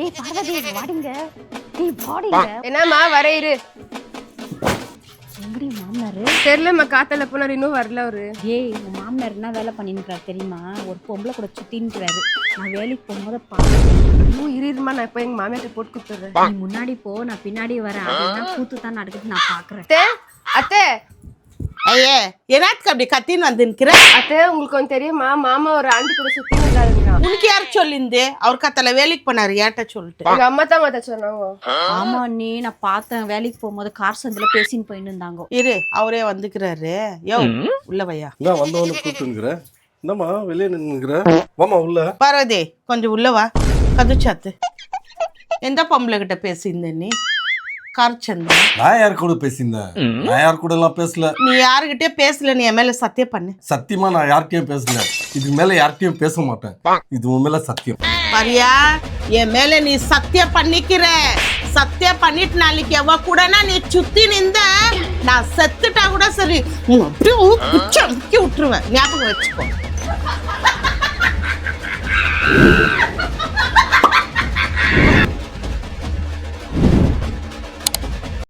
ஏய் பார்வதி வாடிங்க. ஏய் வாடிங்க. என்னம்மா வரையிரு. எங்கடி மாமனாரு? தெரியலம்மா, காத்தால போனாரு, இன்னும் வரல அவரு. ஏய் உங்க மாமனார் என்ன வேலை பண்ணிருக்காரு தெரியுமா? ஒரு பொம்பளை கூட சுத்தின்றாரு. நான் வேலைக்கு போகும்போது பாக்கிறேன். இன்னும் இருமா, நான் இப்ப எங்க மாமியார்ட்ட போட்டு கொடுத்துறேன். நீ முன்னாடி போ, நான் பின்னாடி வரேன். அதுதான் கூத்து தான் நடக்குது, நான் பாக்குறேன். அத்தை ஐயே எனக்கு அப்படி கத்தின்னு வந்து நிக்கிற. அத்தை உங்களுக்கு கொஞ்சம் தெரியுமா, மாமா ஒரு ஆண்டி கூட சுத்தி இருந்தாருங்க. உனக்கு யாரு சொல்லிந்து? அவர் கத்தல வேலைக்கு போனாரு, ஏன்ட்ட சொல்லிட்டு. எங்க அம்மா தான் அத்தை சொன்னாங்க. ஆமா நீ, நான் பார்த்தேன் வேலைக்கு போகும்போது கார் சந்தில பேசின்னு போயின்னு இருந்தாங்க. இரு, அவரே வந்துக்கிறாரு. யோ உள்ள வையா. என்ன வந்தவனு கூப்பிட்டுங்கிற? என்னம்மா வெளியே நின்னுங்கிற? வாமா உள்ள. பார்வதி கொஞ்சம் உள்ள வா. கதுச்சாத்து எந்த பொம்பளை கிட்ட பேசியிருந்த நீ? கார்ச்சந்தா. நான் யாரு கூட பேசியிருந்தேன்? நான் யாரு கூட எல்லாம் பேசல. நீ யாருகிட்டே பேசல, நீ என் மேல சத்தியம் பண்ணு. சத்தியமா நான் யார்கிட்டயும் பேசல. இதுக்கு மேல யார்கிட்டயும் பேச மாட்டேன். இது உன் மேல சத்தியம். பாரியா, என் மேல நீ சத்தியம் பண்ணிக்கிற. சத்தியம் பண்ணிட்டு நாளைக்கு எவ கூடனா நீ சுத்தி நின்ற, நான் செத்துட்டா கூட சரி அப்படியே குச்சி விட்டுருவேன். ஞாபகம் வச்சுக்கோ.